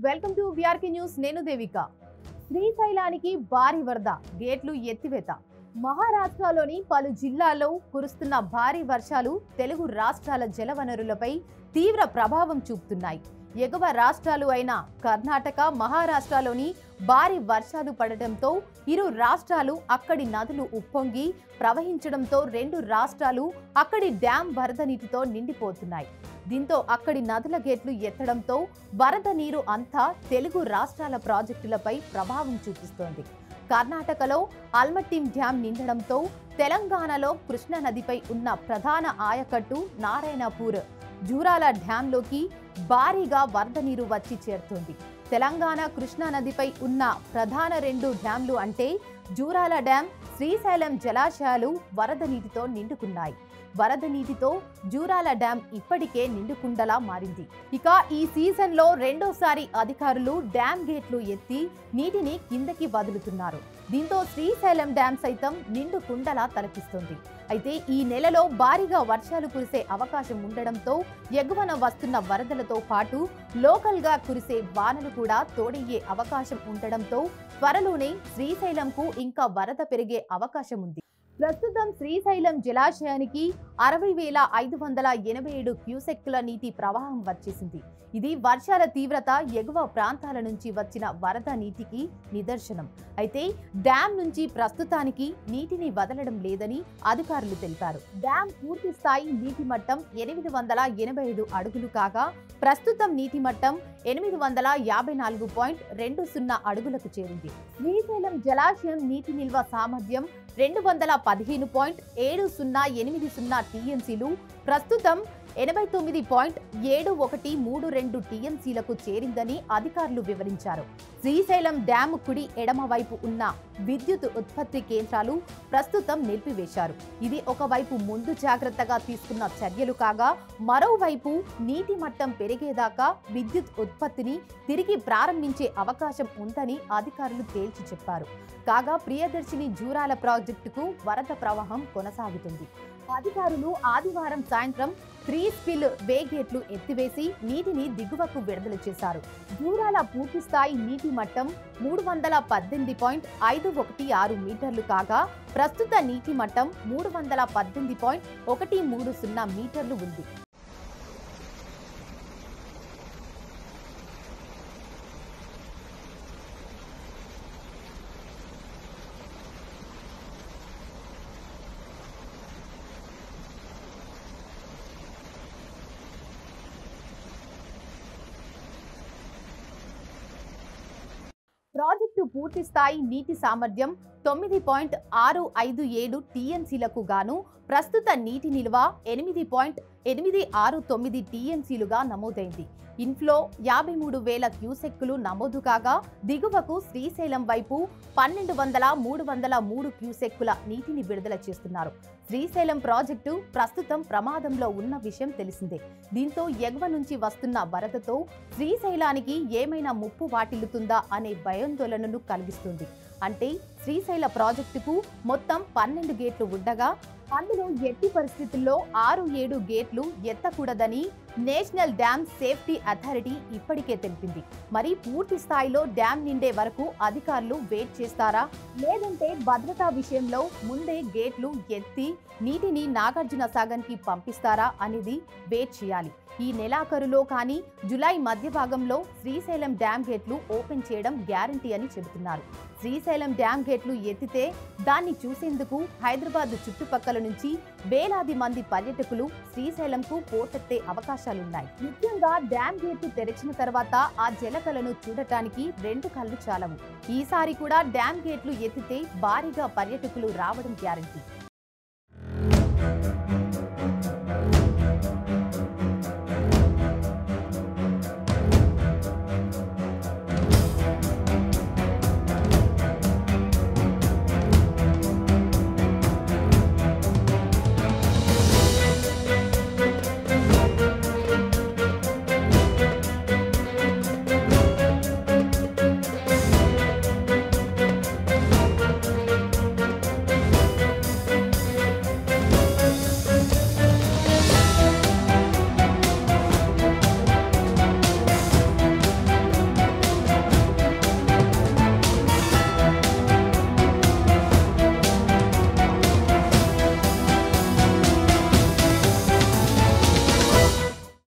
Welcome to VRK news. నేను దేవిక. శ్రీశైలానికి భారీ వరద, గేట్లు ఎత్తివేత. మహారాష్ట్రలోని పలు జిల్లాల్లో కురుస్తున్న భారీ వర్షాలు తెలుగు రాష్ట్రాల జలవనరులపై తీవ్ర ప్రభావం చూపుతున్నాయి. ఎగువ రాష్ట్రాలు అయిన కర్ణాటక, మహారాష్ట్రలోని భారీ వర్షాలు పడటంతో ఇరు రాష్ట్రాలు అక్కడి నదులు ఉప్పొంగి ప్రవహించడంతో రెండు రాష్ట్రాలు అక్కడి డ్యాం వరద నీటితో నిండిపోతున్నాయి. దీంతో అక్కడి నదుల గేట్లు ఎత్తడంతో వరద నీరు అంతా తెలుగు రాష్ట్రాల ప్రాజెక్టులపై ప్రభావం చూపిస్తోంది. కర్ణాటకలో అల్మట్టిం డ్యాం నిండడంతో తెలంగాణలో కృష్ణా నదిపై ఉన్న ప్రధాన ఆయకట్టు నారాయణపూర్ జూరాల డ్యాంలోకి భారీగా వరద నీరు వచ్చి చేరుతోంది. తెలంగాణ కృష్ణా నదిపై ఉన్న ప్రధాన రెండు డ్యాంలు అంటే జూరాల డ్యాం, శ్రీశైలం జలాశయాలు వరద నీటితో నిండుకున్నాయి. వరద నీటితో జూరాల డ్యాం ఇప్పటికే నిండుకుండలా మారింది. ఇక ఈ సీజన్లో రెండోసారి అధికారులు డ్యాం గేట్లు ఎత్తి నీటిని కిందకి వదులుతున్నారు. దీంతో శ్రీశైలం డ్యాం సైతం నిండు కుండలా తలపిస్తుంది. అయితే ఈ నెలలో భారీగా వర్షాలు కురిసే అవకాశం ఉండడంతో ఎగువన వస్తున్న వరదలతో పాటు లోకల్గా కురిసే వానలు కూడా తోడయ్యే అవకాశం ఉండడంతో త్వరలోనే శ్రీశైలంకు ఇంకా వరద పెరిగే అవకాశం ఉంది. ప్రస్తుతం శ్రీశైలం జలాశయానికి 60,587 క్యూసెక్కుల నీటి ప్రవాహం వచ్చేసింది. ఇది వర్షాల తీవ్రత, ఎగువ ప్రాంతాల నుంచి వచ్చిన వరద నీటికి నిదర్శనం. అయితే డ్యాం నుంచి ప్రస్తుతానికి నీటిని వదలడం లేదని అధికారులు తెలిపారు. డ్యాం పూర్తి స్థాయి నీటి మట్టం 885 అడుగులు కాగా ప్రస్తుతం నీటి మట్టం 854.20 అడుగులకు చేరింది. శ్రీశైలం జలాశయం నీటి నిల్వ సామర్థ్యం 215.7080 టీఎంసీలు, ప్రస్తుతం 89.7132 టీఎంసీలకు చేరిందని అధికారులు వివరించారు. శ్రీశైలం డ్యాము కుడి ఎడమ వైపు ఉన్న విద్యుత్ ఉత్పత్తి కేంద్రాలు ప్రస్తుతం నిలిపివేశారు. ఇది ఒకవైపు ముందు జాగ్రత్తగా తీసుకున్న చర్యలు కాగా, మరోవైపు నీటి మట్టం పెరిగేదాకా విద్యుత్ ఉత్పత్తిని తిరిగి ప్రారంభించే అవకాశం ఉందని అధికారులు తేల్చి చెప్పారు. కాగా ప్రియదర్శిని జూరాల ప్రాజెక్టుకు వరద ప్రవాహం కొనసాగుతుంది. అధికారులు ఆదివారం సాయంత్రం 3 స్పిల్ వే గేట్లు ఎత్తివేసి నీటిని దిగువకు విడుదల చేశారు. జూరాల పూర్తి స్థాయి నీటి మట్టం 318.516 మీటర్లు కాగా ప్రస్తుత నీటి మట్టం 318.130 మీటర్లు ఉంది. ప్రాజెక్టు పూర్తి స్థాయి నీటి సామర్థ్యం 9.657 టీఎంసీలకు గాను ప్రస్తుత నీటి నిల్వ 8.869 టీఎంసీలుగా నమోదైంది. ఇన్ఫ్లో 53,000 క్యూసెక్కులు నమోదు కాగా దిగువకు శ్రీశైలం వైపు 12,303 క్యూసెక్కుల నీటిని విడుదల చేస్తున్నారు. శ్రీశైలం ప్రాజెక్టు ప్రస్తుతం ప్రమాదంలో ఉన్న విషయం తెలిసిందే. దీంతో ఎగువ నుంచి వస్తున్న వరదతో శ్రీశైలానికి ఏమైనా ముప్పు వాటిల్లుతుందా అనే భయాందోళనను కలిగిస్తుంది. అంటే శ్రీశైల ప్రాజెక్టుకు మొత్తం 12 గేట్లు ఉండగా అందులో ఎట్టి పరిస్థితుల్లో 6-7 గేట్లు ఎత్తకూడదని నేషనల్ డ్యామ్ సేఫ్టీ అథారిటీ ఇప్పటికే తెలిపింది. మరి పూర్తి స్థాయిలో డ్యామ్ నిండే వరకు అధికారులు వెయిట్ చేస్తారా, లేదంటే భద్రతా విషయంలో ముందే గేట్లు ఎత్తి నీటిని నాగార్జున సాగర్కి పంపిస్తారా అనేది వెయిట్ చేయాలి. ఈ నెలాఖరులో కానీ జులై మధ్య భాగంలో శ్రీశైలం డ్యామ్ గేట్లు ఓపెన్ చేయడం గ్యారంటీ అని చెబుతున్నారు. శ్రీశైలం డ్యామ్ గేట్లు ఎత్తితే దాన్ని చూసేందుకు హైదరాబాద్ చుట్టుపక్కల రాష్ట్రాల నుంచి వేలాది మంది పర్యాటకులు శ్రీశైలంకు పోటెత్తే అవకాశాలున్నాయి. ముఖ్యంగా డ్యామ్ గేట్లు తెరిచిన తర్వాత ఆ జలకలను చూడటానికి 2 కళ్ళు చాలవు. ఈసారి కూడా డ్యామ్ గేట్లు ఎత్తితే భారీగా పర్యాటకులు రావడం గ్యారంటీ.